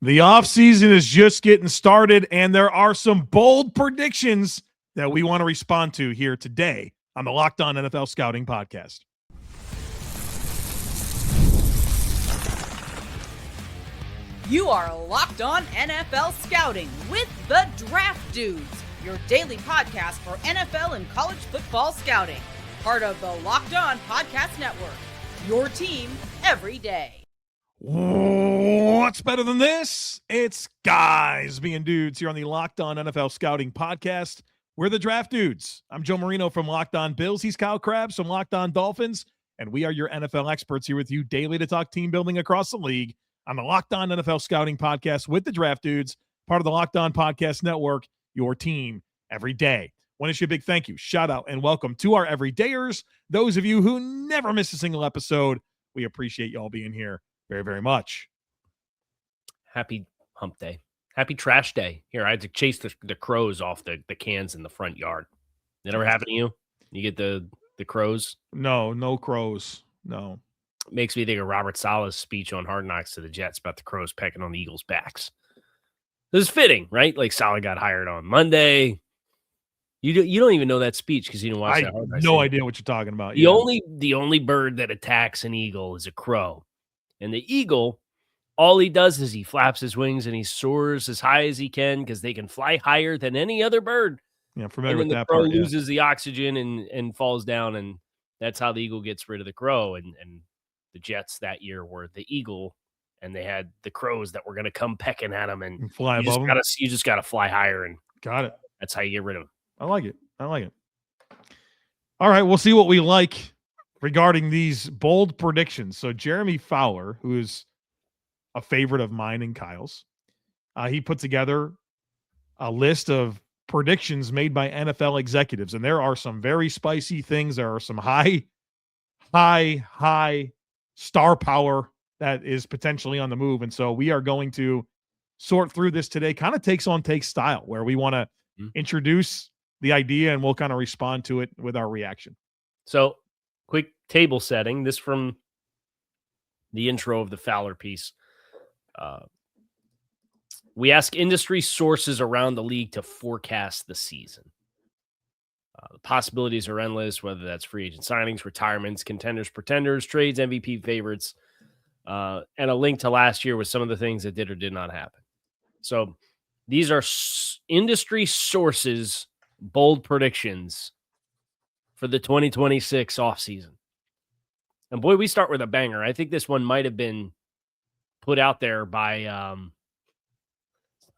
The offseason is just getting started, and there are some bold predictions that we want to respond to here today on the Locked On NFL Scouting Podcast. You are Locked On NFL Scouting with the Draft Dudes, your daily podcast for NFL and college football scouting. Part of the Locked On Podcast Network, your team every day. What's better than this? It's guys being dudes here on the Locked On NFL Scouting Podcast. We're the Draft Dudes. I'm Joe Marino from Locked On Bills. He's Kyle Crabbs from Locked On Dolphins. And we are your NFL experts here with you daily to talk team building across the league on the Locked On NFL Scouting Podcast with the Draft Dudes, part of the Locked On Podcast Network, your team every day. Want to issue a big thank you, shout out, and welcome to our everydayers. Those of you who never miss a single episode, we appreciate you all being here very, very much. Happy hump day. Happy trash day. Here, I had to chase the crows off the cans in the front yard. That ever happen to you? You get the crows? No crows. No. Makes me think of Robert Saleh's speech on Hard Knocks to the Jets about the crows pecking on the Eagles' backs. This is fitting, right? Like Saleh got hired on Monday. You don't even know that speech because you didn't watch that. I have no idea what you're talking about. The only bird that attacks an eagle is a crow. And the eagle, all he does is he flaps his wings and he soars as high as he can because they can fly higher than any other bird. Yeah, I'm familiar with that part. The crow loses the oxygen and falls down, and that's how the eagle gets rid of the crow. And the Jets that year were the eagle, and they had the crows that were going to come pecking at them and fly above them. You just got to fly higher, and got it. That's how you get rid of them. I like it. All right, we'll see what we like regarding these bold predictions. So Jeremy Fowler, who is a favorite of mine and Kyle's, he put together a list of predictions made by NFL executives, and there are some very spicy things. There are some high star power that is potentially on the move, and so we are going to sort through this today. Kind of takes on take style, where we want to introduce the idea and we'll kind of respond to it with our reaction. So, quick table setting. This from the intro of the Fowler piece. We ask industry sources around the league to forecast the season. The possibilities are endless, whether that's free agent signings, retirements, contenders, pretenders, trades, MVP favorites, and a link to last year with some of the things that did or did not happen. So these are industry sources, bold predictions for the 2026 offseason. And boy, we start with a banger. I think this one might have been put out there by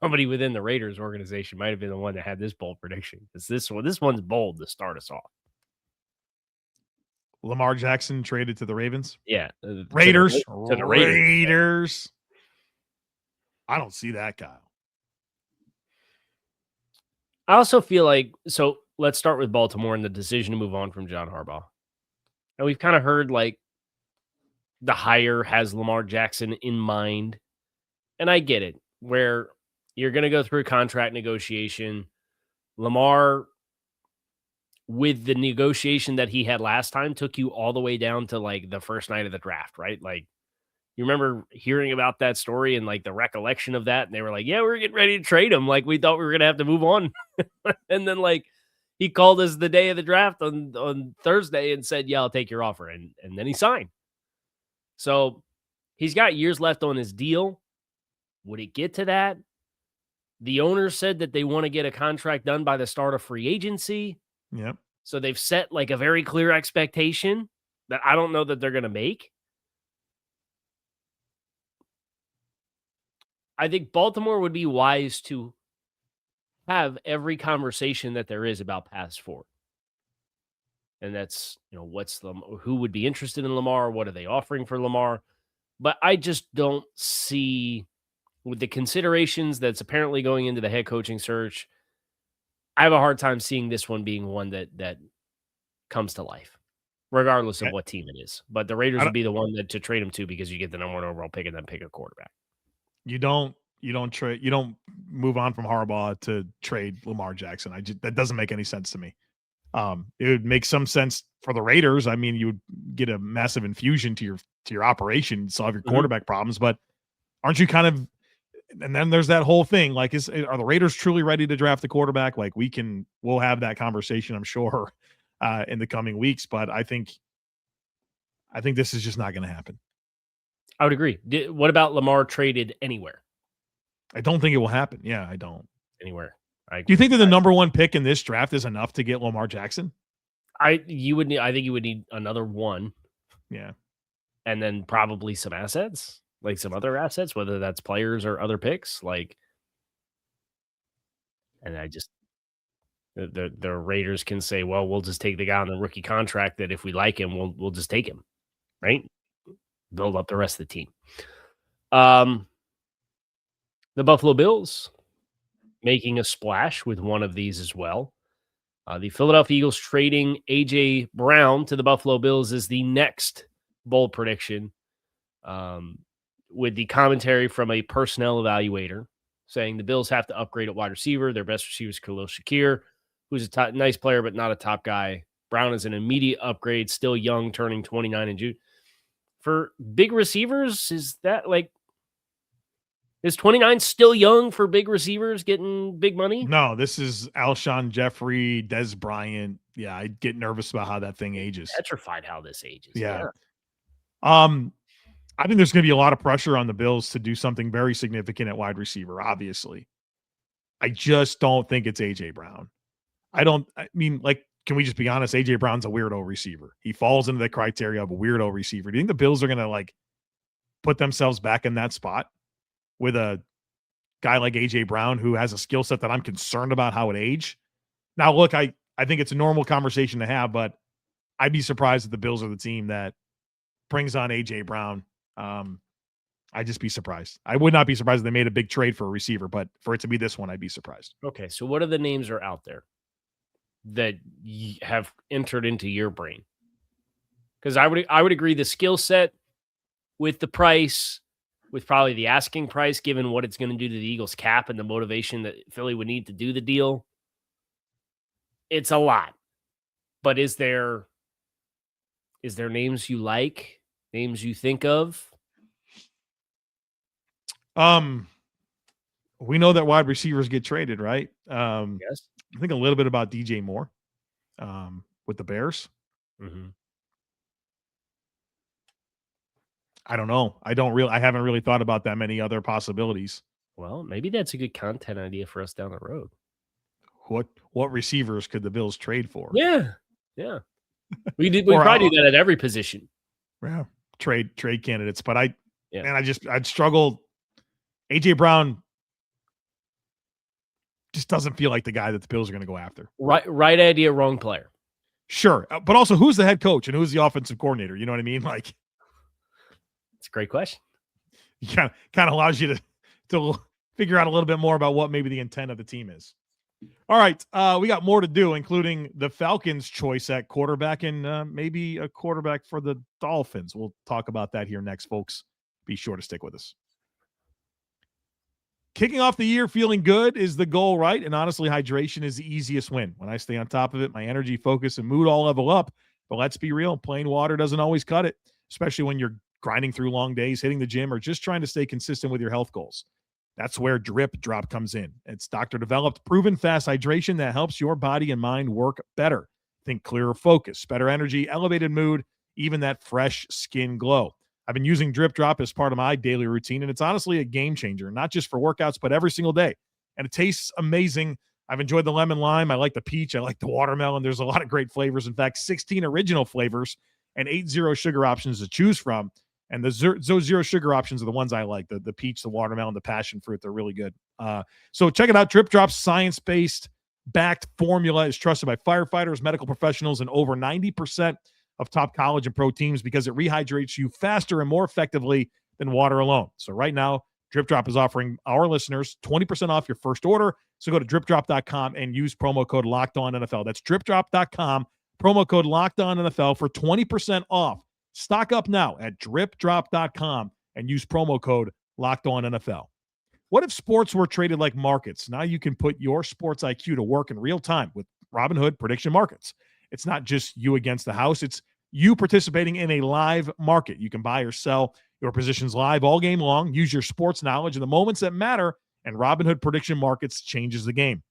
somebody within the Raiders organization. Might have been the one that had this bold prediction. Because this one's bold to start us off. Lamar Jackson traded to the Ravens? Yeah. Raiders. To the Raiders. I don't see that, Kyle. I also feel like, so let's start with Baltimore and the decision to move on from John Harbaugh. And we've kind of heard like the hire has Lamar Jackson in mind. And I get it, where you're going to go through a contract negotiation. Lamar, with the negotiation that he had last time, took you all the way down to like the first night of the draft, right? Like, you remember hearing about that story and like the recollection of that. And they were like, yeah, we're getting ready to trade him. Like we thought we were going to have to move on. And then like he called us the day of the draft on Thursday and said, yeah, I'll take your offer. And then he signed. So he's got years left on his deal. Would it get to that? The owners said that they want to get a contract done by the start of free agency. Yep. So they've set like a very clear expectation that I don't know that they're going to make. I think Baltimore would be wise to have every conversation that there is about paths forward. And that's, who would be interested in Lamar? What are they offering for Lamar? But I just don't see, with the considerations that's apparently going into the head coaching search, I have a hard time seeing this one being one that comes to life, regardless of what team it is. But the Raiders would be the one to trade him to because you get the number one overall pick and then pick a quarterback. You don't move on from Harbaugh to trade Lamar Jackson. That doesn't make any sense to me. It would make some sense for the Raiders. I mean, you would get a massive infusion to your operation, solve your quarterback problems, but aren't you kind of And then there's that whole thing. Like, are the Raiders truly ready to draft a quarterback? Like, we'll have that conversation, I'm sure, in the coming weeks. But I think this is just not going to happen. I would agree. What about Lamar traded anywhere? I don't think it will happen. Yeah, I don't. Anywhere. Do you think that the number one pick in this draft is enough to get Lamar Jackson? I think you would need another one. Yeah. And then probably some assets, like some other assets, whether that's players or other picks. And I just, the Raiders can say, well, we'll just take the guy on the rookie contract that if we like him, we'll just take him, right? Build up the rest of the team. The Buffalo Bills making a splash with one of these as well. The Philadelphia Eagles trading A.J. Brown to the Buffalo Bills is the next bold prediction, with the commentary from a personnel evaluator saying the Bills have to upgrade at wide receiver. Their best receiver is Khalil Shakir, who's a nice player but not a top guy. Brown is an immediate upgrade, still young, turning 29 in June. For big receivers, is 29 still young for big receivers getting big money? No, this is Alshon Jeffrey, Des Bryant. Yeah, I get nervous about how that thing ages. Petrified how this ages. Yeah. I think there's going to be a lot of pressure on the Bills to do something very significant at wide receiver, obviously. I just don't think it's A.J. Brown. Can we just be honest? A.J. Brown's a weirdo receiver. He falls into the criteria of a weirdo receiver. Do you think the Bills are going to put themselves back in that spot with a guy like A.J. Brown who has a skill set that I'm concerned about how it age? Now, look, I think it's a normal conversation to have, but I'd be surprised if the Bills are the team that brings on A.J. Brown. I'd just be surprised. I would not be surprised if they made a big trade for a receiver, but for it to be this one, I'd be surprised. Okay, so what are the names are out there that have entered into your brain? Because I would agree the skill set with the price, with probably the asking price, given what it's going to do to the Eagles cap and the motivation that Philly would need to do the deal. It's a lot. But is there names you like, names you think of? We know that wide receivers get traded, right? Yes. I think a little bit about DJ Moore with the Bears. Mm-hmm. I don't know. I haven't really thought about that many other possibilities. Well, maybe that's a good content idea for us down the road. What receivers could the Bills trade for? Yeah. We probably do that at every position. Yeah. Trade candidates. But I'd struggle. A.J. Brown just doesn't feel like the guy that the Bills are going to go after. Right idea, wrong player. Sure. But also, who's the head coach and who's the offensive coordinator? You know what I mean? It's a great question. Kind of allows you to figure out a little bit more about what maybe the intent of the team is. All right. We got more to do, including the Falcons' choice at quarterback and maybe a quarterback for the Dolphins. We'll talk about that here next, folks. Be sure to stick with us. Kicking off the year feeling good is the goal, right? And honestly, hydration is the easiest win. When I stay on top of it, my energy, focus, and mood all level up. But let's be real, plain water doesn't always cut it, especially when you're grinding through long days, hitting the gym, or just trying to stay consistent with your health goals. That's where Drip Drop comes in. It's doctor-developed, proven fast hydration that helps your body and mind work better. Think clearer focus, better energy, elevated mood, even that fresh skin glow. I've been using Drip Drop as part of my daily routine, and it's honestly a game changer, not just for workouts, but every single day. And it tastes amazing. I've enjoyed the lemon lime. I like the peach. I like the watermelon. There's a lot of great flavors. In fact, 16 original flavors and 8 zero sugar options to choose from. And those zero sugar options are the ones I like. The peach, the watermelon, the passion fruit. They're really good. So check it out. Drip Drop's science-based backed formula is trusted by firefighters, medical professionals, and over 90% of top college and pro teams because it rehydrates you faster and more effectively than water alone. So right now, Drip Drop is offering our listeners 20% off your first order. So go to dripdrop.com and use promo code LOCKEDONNFL. That's dripdrop.com, promo code LOCKEDONNFL for 20% off. Stock up now at dripdrop.com and use promo code LOCKEDONNFL. What if sports were traded like markets? Now you can put your sports IQ to work in real time with Robinhood Prediction Markets. It's not just you against the house. It's you participating in a live market. You can buy or sell your positions live all game long. Use your sports knowledge in the moments that matter, and Robinhood Prediction Markets changes the game.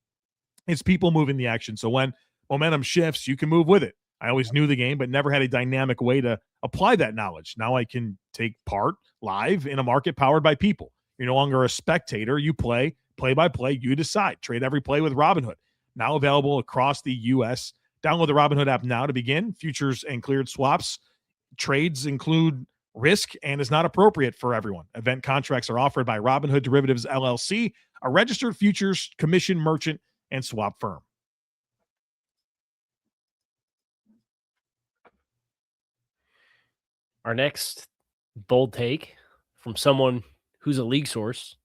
It's people moving the action. So when momentum shifts, you can move with it. I always knew the game, but never had a dynamic way to apply that knowledge. Now I can take part live in a market powered by people. You're no longer a spectator. You play by play. You decide. Trade every play with Robinhood. Now available across the U.S. Download the Robinhood app now to begin. Futures and cleared swaps. Trades include risk and is not appropriate for everyone. Event contracts are offered by Robinhood Derivatives LLC, a registered futures commission merchant and swap firm. Our next bold take from someone who's a league source,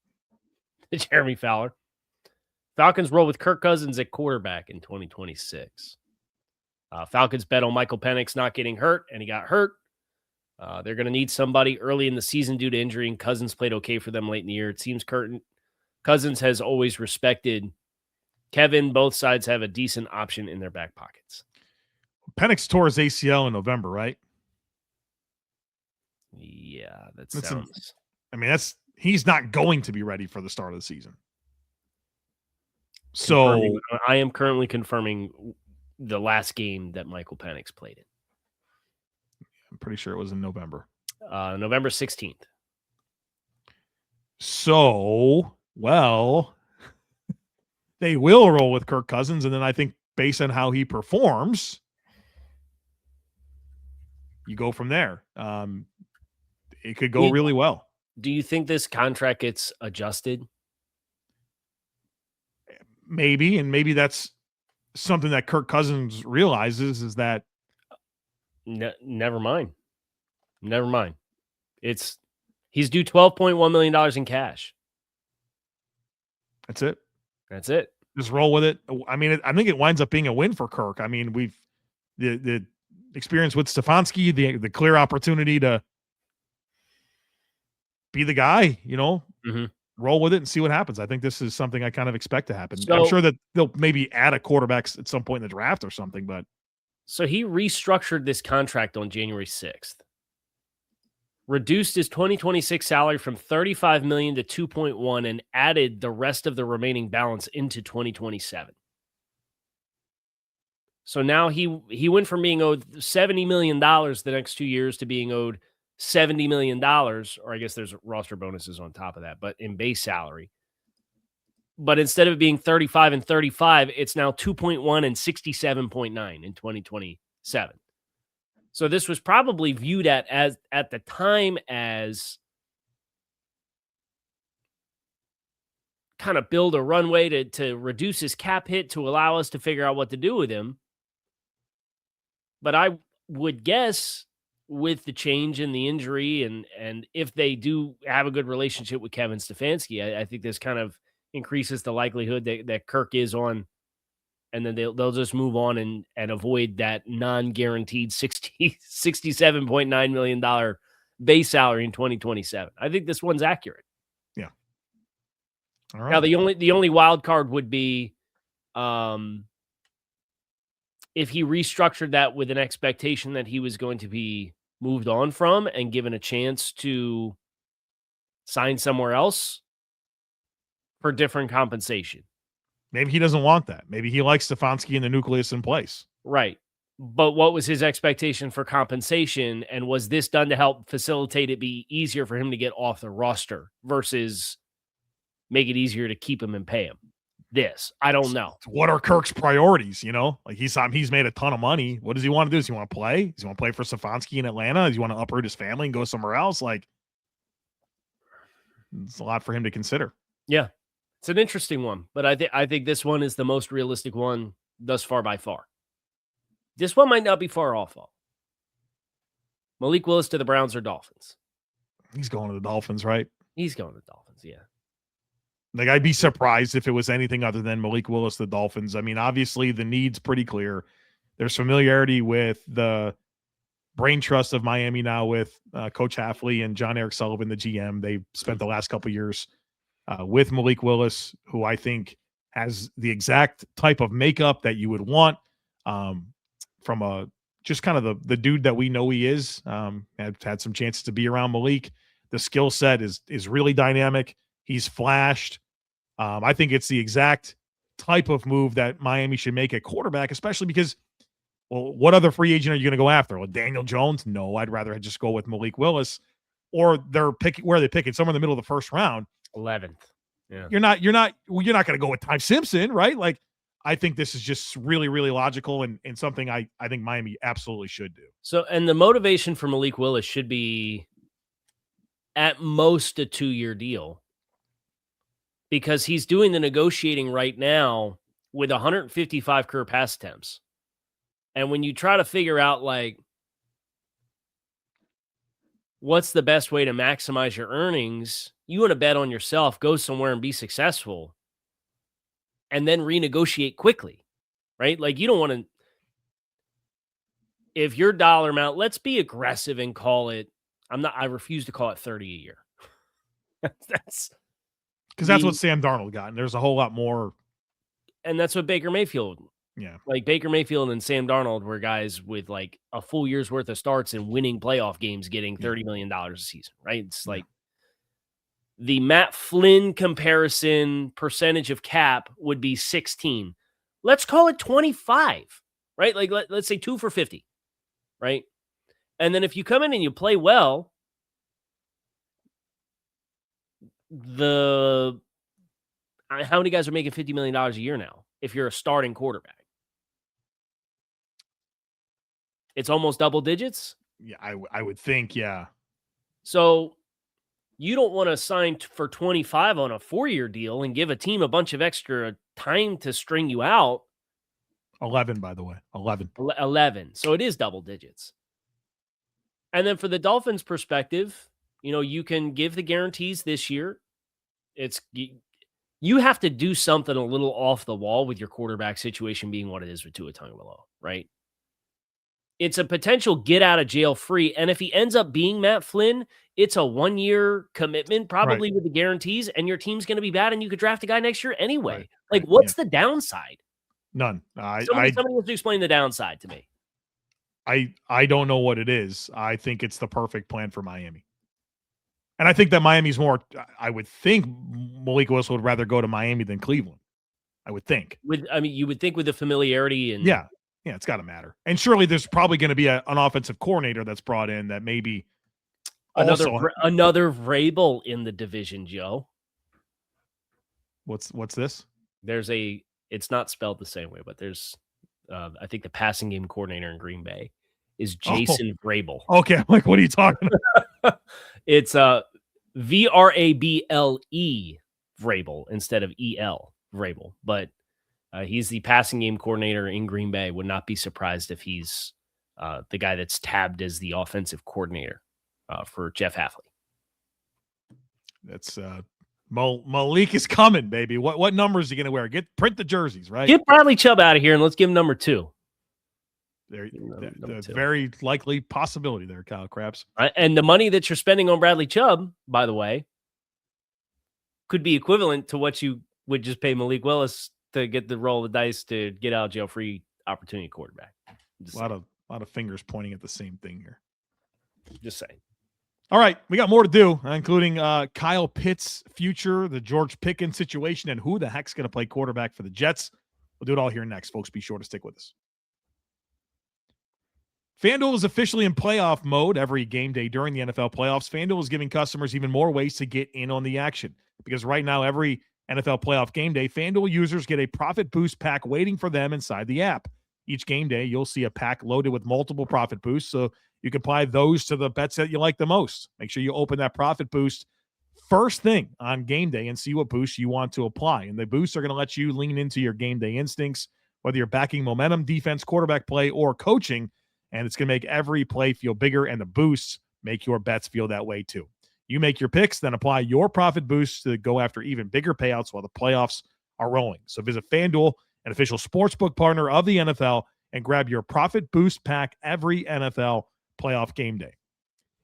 Jeremy Fowler. Falcons roll with Kirk Cousins at quarterback in 2026. Falcons bet on Michael Penix not getting hurt, and he got hurt. They're going to need somebody early in the season due to injury, and Cousins played okay for them late in the year. It seems Cousins has always respected Kevin. Both sides have a decent option in their back pockets. Penix tore his ACL in November, right? Yeah, that sounds... he's not going to be ready for the start of the season. So I am currently confirming the last game that Michael Penix played in. I'm pretty sure it was in November. November 16th. So, well, they will roll with Kirk Cousins, and then I think based on how he performs, you go from there. It could go really well. Do you think this contract gets adjusted? Maybe, and maybe that's something that Kirk Cousins realizes is that never mind. He's due $12.1 million in cash. That's it. Just roll with it. I mean, I think it winds up being a win for Kirk. I mean, we've the experience with Stefanski, the clear opportunity to be the guy, roll with it and see what happens. I think this is something I kind of expect to happen. So, I'm sure that they'll maybe add a quarterback at some point in the draft or something, but. So he restructured this contract on January 6th, reduced his 2026 salary from $35 million to $2.1 million, and added the rest of the remaining balance into 2027. So now he went from being owed $70 million the next 2 years to being owed $70 million, or I guess there's roster bonuses on top of that, but in base salary. But instead of it being 35 and 35, it's now 2.1 and 67.9 in 2027. So this was probably viewed at the time as kind of build a runway to reduce his cap hit to allow us to figure out what to do with him. But I would guess with the change in the injury and if they do have a good relationship with Kevin Stefanski, I think this kind of increases the likelihood that Kirk is on, and then they'll just move on and avoid that non-guaranteed $67.9 million base salary in 2027. I think this one's accurate. Yeah. All right. Now the only wild card would be if he restructured that with an expectation that he was going to be moved on from and given a chance to sign somewhere else for different compensation. Maybe he doesn't want that. Maybe he likes Stefanski and the nucleus in place. Right. But what was his expectation for compensation? And was this done to help facilitate it be easier for him to get off the roster versus make it easier to keep him and pay him? I don't know. What are Kirk's priorities? Like he's made a ton of money. What does he want to do? Does he want to play? Does he want to play for Stefanski in Atlanta? Does he want to uproot his family and go somewhere else? Like, it's a lot for him to consider. Yeah, it's an interesting one, but I think this one is the most realistic one thus far by far. This one might not be far off. Malik Willis to the Browns or Dolphins? He's going to the Dolphins, right? He's going to the Dolphins, yeah. Like, I'd be surprised if it was anything other than Malik Willis, the Dolphins. I mean, obviously the need's pretty clear. There's familiarity with the brain trust of Miami now with Coach Hafley and John Eric Sullivan, the GM. They spent the last couple of years with Malik Willis, who I think has the exact type of makeup that you would want from just kind of the dude that we know he is. Had some chances to be around Malik. The skill set is really dynamic. He's flashed. I think it's the exact type of move that Miami should make at quarterback, especially because, well, what other free agent are you going to go after? Well, Daniel Jones? No, I'd rather just go with Malik Willis. Or they're picking, where are they picking? Somewhere in the middle of the first round. 11th. Yeah. You're not going to go with Ty Simpson, right? Like, I think this is just really, really logical and something I think Miami absolutely should do. So, and the motivation for Malik Willis should be at most a 2-year deal, because he's doing the negotiating right now with 155 career pass attempts. And when you try to figure out, like, what's the best way to maximize your earnings, you want to bet on yourself, go somewhere and be successful, and then renegotiate quickly, right? Like, you don't want to, if your dollar amount, let's be aggressive and call it, I refuse to call it 30 a year. That's because that's what Sam Darnold got, and there's a whole lot more. And that's what Baker Mayfield. Yeah. Like, Baker Mayfield and Sam Darnold were guys with like a full year's worth of starts and winning playoff games getting $30 million a season, right? It's like the Matt Flynn comparison percentage of cap would be 16. Let's call it 25, right? Like, let's say 2 for 50, right? And then if you come in and you play well, how many guys are making $50 million a year now if you're a starting quarterback? It's almost double digits? Yeah, I would think, yeah. So you don't want to sign for 25 on a 4-year deal and give a team a bunch of extra time to string you out. 11, by the way. 11. 11. So it is double digits. And then for the Dolphins' perspective, you can give the guarantees this year. You have to do something a little off the wall with your quarterback situation being what it is with Tua Tagovailoa, right? It's a potential get out of jail free. And if he ends up being Matt Flynn, it's a 1-year commitment, probably with the guarantees, and your team's going to be bad and you could draft a guy next year anyway. Right. Like, what's the downside? None. Somebody has to explain the downside to me. I don't know what it is. I think it's the perfect plan for Miami. And I think that Miami's more, I would think Malik Willis would rather go to Miami than Cleveland. I would think. You would think with the familiarity and yeah, it's got to matter. And surely there's probably going to be an offensive coordinator that's brought in that maybe another Vrabel in the division, Joe. What's this? It's not spelled the same way, but there's I think the passing game coordinator in Green Bay is Jason Vrabel. Okay, I'm like, what are you talking about? It's Vrable Vrabel instead of EL Vrabel, but he's the passing game coordinator in Green Bay. Would not be surprised if he's the guy that's tabbed as the offensive coordinator for Jeff Hafley. That's Malik is coming, baby. What numbers is he going to wear? Print the jerseys, right? Get Bradley Chubb out of here and let's give him number 2. There's very likely possibility there, Kyle Crabbs. And the money that you're spending on Bradley Chubb, by the way, could be equivalent to what you would just pay Malik Willis to get the roll of the dice to get out jail free opportunity quarterback. A lot of fingers pointing at the same thing here. Just saying. All right, we got more to do, including Kyle Pitts' future, the George Pickens situation, and who the heck's going to play quarterback for the Jets. We'll do it all here next, folks. Be sure to stick with us. FanDuel is officially in playoff mode every game day during the NFL playoffs. FanDuel is giving customers even more ways to get in on the action, because right now, every NFL playoff game day, FanDuel users get a profit boost pack waiting for them inside the app. Each game day, you'll see a pack loaded with multiple profit boosts, so you can apply those to the bets that you like the most. Make sure you open that profit boost first thing on game day and see what boosts you want to apply. And the boosts are going to let you lean into your game day instincts, whether you're backing momentum, defense, quarterback play, or coaching. And it's going to make every play feel bigger, and the boosts make your bets feel that way too. You make your picks, then apply your profit boosts to go after even bigger payouts while the playoffs are rolling. So visit FanDuel, an official sportsbook partner of the NFL, and grab your profit boost pack every NFL playoff game day.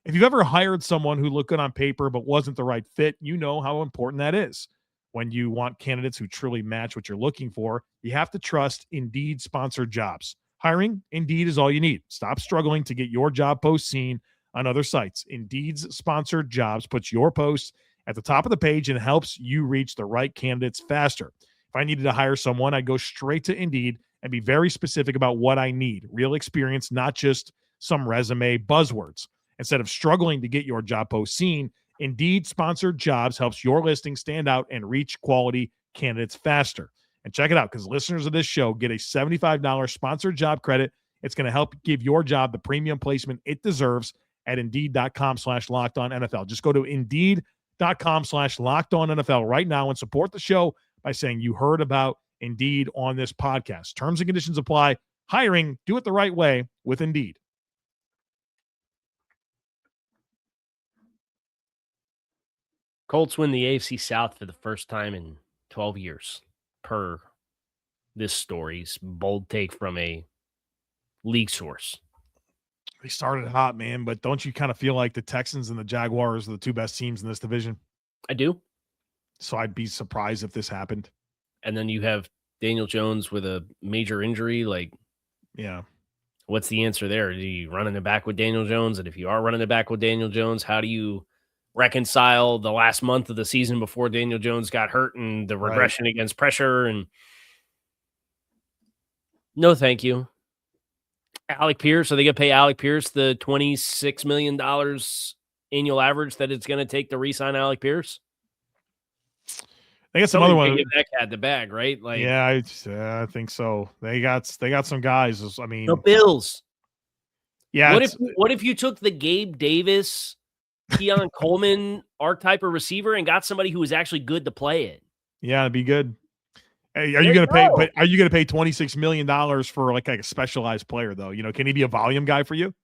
If you've ever hired someone who looked good on paper but wasn't the right fit, you know how important that is. When you want candidates who truly match what you're looking for, you have to trust Indeed sponsored jobs. Hiring, Indeed is all you need. Stop struggling to get your job post seen on other sites. Indeed's sponsored jobs puts your posts at the top of the page and helps you reach the right candidates faster. If I needed to hire someone, I'd go straight to Indeed and be very specific about what I need. Real experience, not just some resume buzzwords. Instead of struggling to get your job post seen, Indeed sponsored jobs helps your listing stand out and reach quality candidates faster. And check it out, because listeners of this show get a $75 sponsored job credit. It's going to help give your job the premium placement it deserves at Indeed.com/LockedOnNFL. Just go to Indeed.com/LockedOnNFL right now and support the show by saying you heard about Indeed on this podcast. Terms and conditions apply. Hiring, do it the right way with Indeed. Colts win the AFC South for the first time in 12 years, per this story's bold take from a league source. They started hot, man, but don't you kind of feel like the Texans and the Jaguars are the two best teams in this division? I do. So I'd be surprised if this happened. And then you have Daniel Jones with a major injury. Like, yeah, what's the answer there? Are you running it back with Daniel Jones? And if you are running it back with Daniel Jones, how do you reconcile the last month of the season before Daniel Jones got hurt and the regression against pressure? And no, thank you. Alec Pierce, are they going to pay Alec Pierce the $26 million annual average that it's going to take to re-sign Alec Pierce? They got some other one. Give that cat the bag, right? Like, yeah, I think so. They got some guys. I mean, the Bills. Yeah. What if you took the Gabe Davis, Keon Coleman archetype of receiver and got somebody who was actually good to play it? Yeah, it'd be good. Hey, are you going to pay? But are you going to pay $26 million for like a specialized player though? You know, can he be a volume guy for you?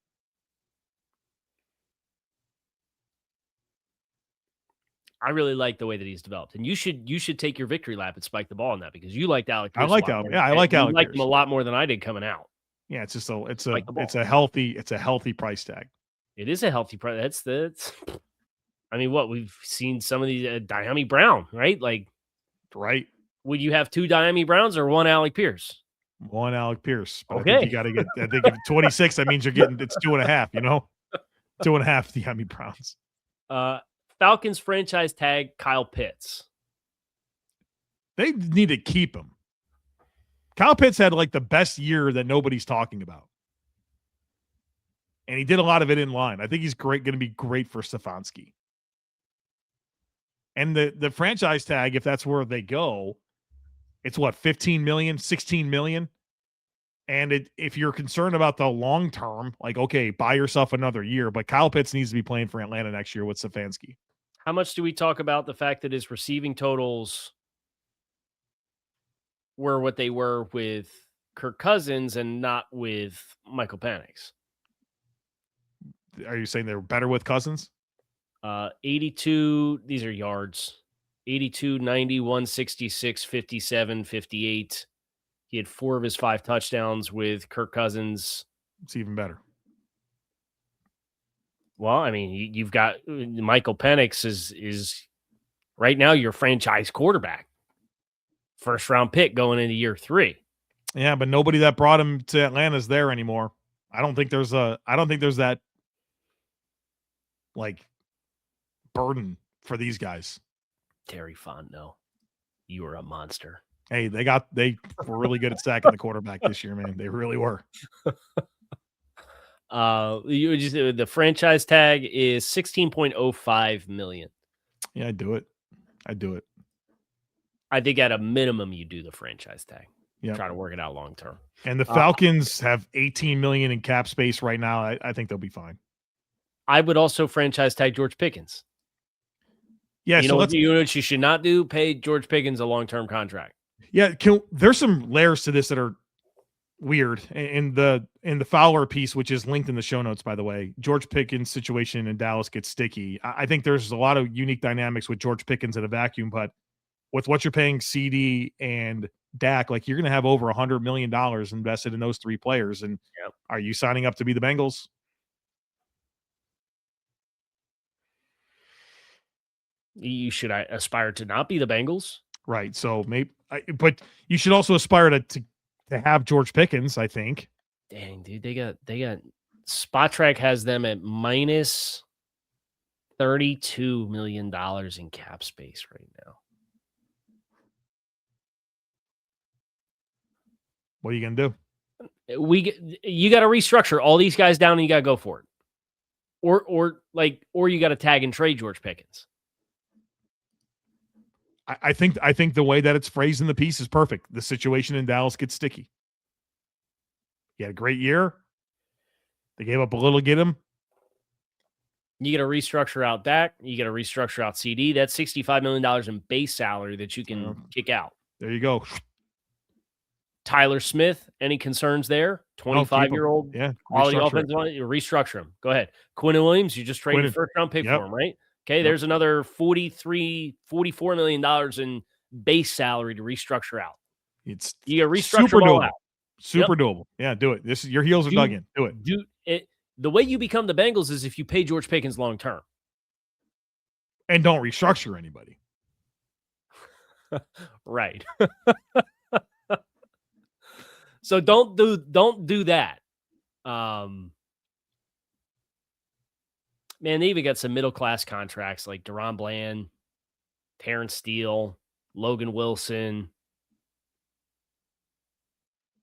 I really like the way that he's developed, and you should take your victory lap and spike the ball on that, because you liked Alec Pierce. I like Alec. Yeah, I like Alec. You liked him a lot more than I did coming out. Yeah, it's just it's a healthy price tag. It is a healthy price. That's. I mean, what we've seen some of these Diami Brown, right? Like, right. Would you have two Diami Browns or one Alec Pierce? One Alec Pierce. But okay. I think you got to get. I think if 26, that means you're getting it's 2.5. You know, 2.5 Diami Browns. Falcons franchise tag Kyle Pitts. They need to keep him. Kyle Pitts had like the best year that nobody's talking about. And he did a lot of it in line. I think he's going to be great for Stefanski. And the franchise tag, if that's where they go, it's what, 15 million, 16 million? And if you're concerned about the long term, like, okay, buy yourself another year. But Kyle Pitts needs to be playing for Atlanta next year with Stefanski. How much do we talk about the fact that his receiving totals were what they were with Kirk Cousins and not with Michael Penix? Are you saying they were better with Cousins? 82, these are yards. 82, 90, 166, 57, 58. He had 4 of his 5 touchdowns with Kirk Cousins. It's even better. Well, I mean, you've got Michael Penix is right now your franchise quarterback. First round pick going into year 3. Yeah, but nobody that brought him to Atlanta is there anymore. I don't think there's that like burden for these guys. Terry Fontenot, you were a monster. Hey, they were really good at sacking the quarterback this year, man. They really were. The franchise tag is $16.05 million. Yeah, I'd do it. I think at a minimum you do the franchise tag. Yeah, try to work it out long term. And the Falcons have $18 million in cap space right now. I think they'll be fine. I would also franchise tag George Pickens. Yeah, you know what you should not do? Pay George Pickens a long-term contract. Yeah, there's some layers to this that are weird. In the Fowler piece, which is linked in the show notes, by the way, George Pickens' situation in Dallas gets sticky. I think there's a lot of unique dynamics with George Pickens in a vacuum, but with what you're paying CD and Dak, like you're going to have over $100 million invested in those 3 players. And Are you signing up to be the Bengals? You should aspire to not be the Bengals. Right. So but you should also aspire to have George Pickens, I think. Dang, dude, they got Spot Track has them at minus $32 million in cap space right now. What are you going to do? You got to restructure all these guys down and you got to go for it. Or you got to tag and trade George Pickens. I think the way that it's phrased in the piece is perfect. The situation in Dallas gets sticky. He had a great year. They gave up a little to get him. You got to restructure out Dak. You got to restructure out CD. That's $65 million in base salary that you can kick out. There you go. Tyler Smith, any concerns there? 25-year-old quality offensive line. You restructure him. Go ahead. Quinn Williams, you just traded a first-round pick for him, right? Okay, there's another $44 million in base salary to restructure out. You got to restructure them all out. Super doable. Yeah, do it. Your heels are dug in. Do it. The way you become the Bengals is if you pay George Pickens long term. And don't restructure anybody. Right. So don't do that. Man, they even got some middle class contracts like Deron Bland, Terrence Steele, Logan Wilson.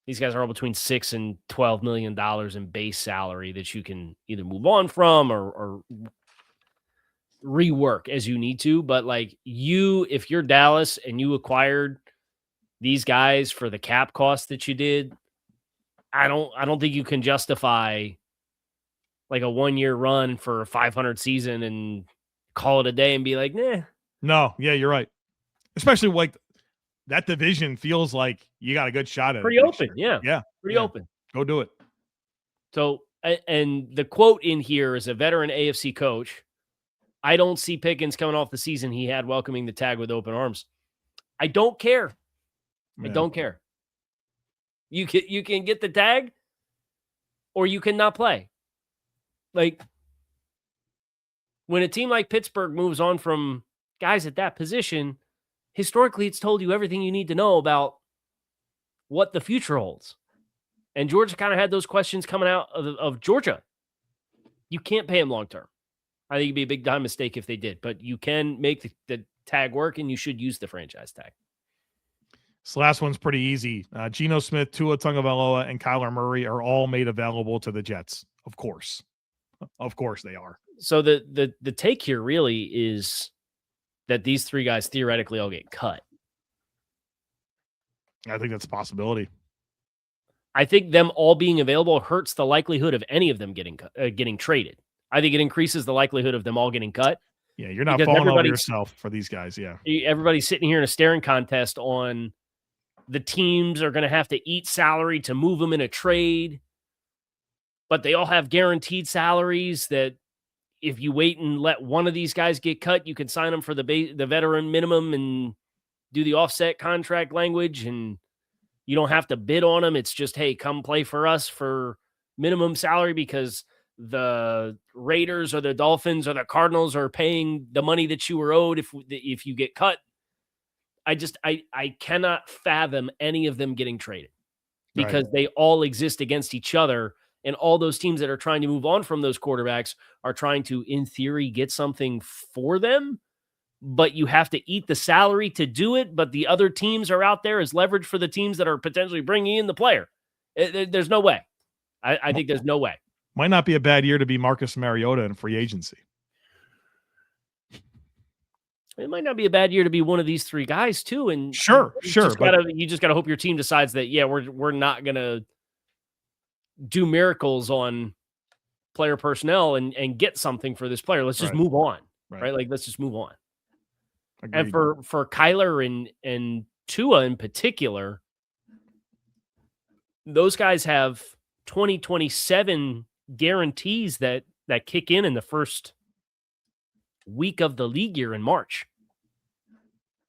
These guys are all between $6 and $12 million in base salary that you can either move on from or rework as you need to. But if you're Dallas and you acquired these guys for the cap cost that you did, I don't think you can justify like a 1-year run for a 500 season and call it a day and be like, nah. No, yeah, you're right. Especially that division feels like you got a good shot at it. Pretty open, yeah. Pretty open. Go do it. So, and the quote in here is a veteran AFC coach. I don't see Pickens coming off the season he had welcoming the tag with open arms. I don't care. I don't care. You can get the tag or you cannot play. Like, when a team like Pittsburgh moves on from guys at that position, historically, it's told you everything you need to know about what the future holds. And Georgia kind of had those questions coming out of Georgia. You can't pay him long term. I think it'd be a big time mistake if they did, but you can make the tag work and you should use the franchise tag. This last one's pretty easy. Geno Smith, Tua Tagovailoa, and Kyler Murray are all made available to the Jets. Of course. Of course they are. So the take here really is that these three guys theoretically all get cut. I think that's a possibility. I think them all being available hurts the likelihood of any of them getting traded. I think it increases the likelihood of them all getting cut. Yeah, you're not falling over yourself for these guys, yeah. Everybody's sitting here in a staring contest on the teams are going to have to eat salary to move them in a trade, but they all have guaranteed salaries that if you wait and let one of these guys get cut, you can sign them for the veteran minimum and do the offset contract language, and you don't have to bid on them. It's just, hey, come play for us for minimum salary because the Raiders or the Dolphins or the Cardinals are paying the money that you were owed if you get cut. I cannot fathom any of them getting traded because they all exist against each other. And all those teams that are trying to move on from those quarterbacks are trying to, in theory, get something for them, but you have to eat the salary to do it. But the other teams are out there as leverage for the teams that are potentially bringing in the player. There's no way. I think there's no way. Might not be a bad year to be Marcus Mariota in free agency. It might not be a bad year to be one of these three guys too. And sure. You just gotta hope your team decides that, yeah, we're not gonna do miracles on player personnel and get something for this player. Let's just move on. Right? Like, let's just move on. Agreed. And for Kyler and Tua in particular, those guys have 2027 guarantees that kick in the first week of the league year in March.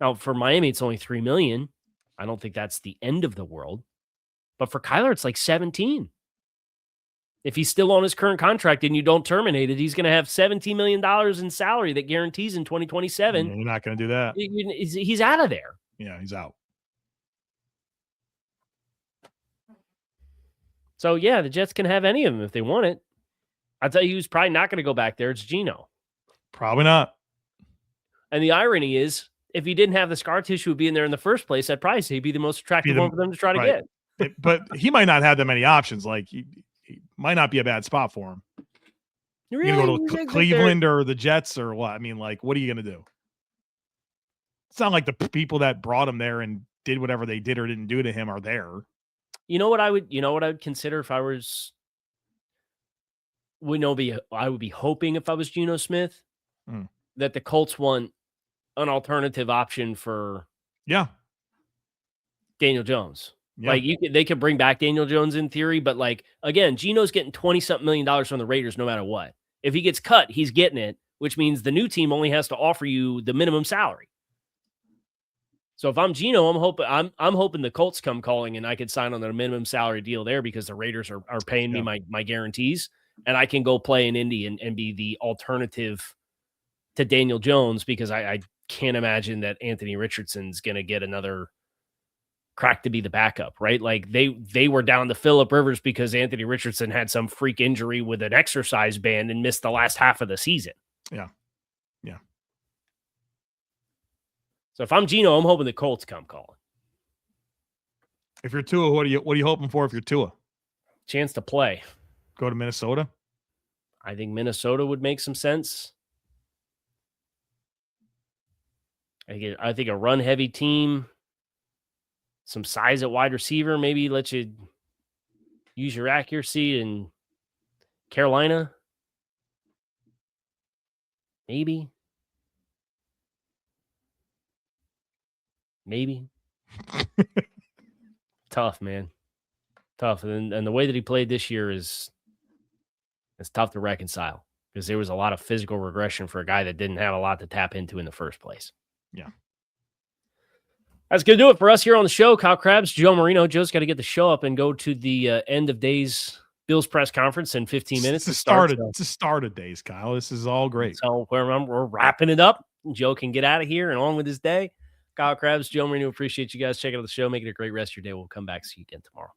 Now, for Miami, it's only $3 million. I don't think that's the end of the world. But for Kyler, it's like 17. If he's still on his current contract and you don't terminate it, he's going to have $17 million in salary that guarantees in 2027. You're not going to do that. He's out of there. Yeah, he's out. So, yeah, the Jets can have any of them if they want it. I'll tell you who's probably not going to go back there. It's Geno. Probably not. And the irony is, if he didn't have the scar tissue being there in the first place, I'd probably say he'd be the most attractive one for them to try to get. But he might not have that many options. Like, he might not be a bad spot for him. Really? You're going to go to Cleveland or the Jets or what? I mean, like, what are you going to do? It's not like the people that brought him there and did whatever they did or didn't do to him are there. You know what I would consider if I was, I would be hoping if I was Geno Smith that the Colts want an alternative option for Daniel Jones. Yeah. Like they could bring back Daniel Jones in theory, but like, again, Geno's getting $20-something million from the Raiders no matter what. If he gets cut, he's getting it, which means the new team only has to offer you the minimum salary. So if I'm Geno, I'm hoping the Colts come calling and I could sign on a minimum salary deal there because the Raiders are paying me my guarantees, and I can go play in Indy and be the alternative to Daniel Jones, because I can't imagine that Anthony Richardson's going to get another crack to be the backup, right? Like they were down to Phillip Rivers because Anthony Richardson had some freak injury with an exercise band and missed the last half of the season. Yeah. So if I'm Geno, I'm hoping the Colts come calling. If you're Tua, what are you hoping for if you're Tua? Chance to play. Go to Minnesota? I think Minnesota would make some sense. I think a run-heavy team, some size at wide receiver, maybe let you use your accuracy in Carolina. Maybe. Tough, man. Tough. And the way that he played this year is tough to reconcile, because there was a lot of physical regression for a guy that didn't have a lot to tap into in the first place. Yeah. That's going to do it for us here on the show. Kyle Crabbs, Joe Marino. Joe's got to get the show up and go to the end of day's Bills press conference in 15 minutes. It's the start of days, Kyle. This is all great. So we're wrapping it up. Joe can get out of here and on with his day. Kyle Crabbs, Joe Marino, appreciate you guys checking out the show. Make it a great rest of your day. We'll come back. See you again tomorrow.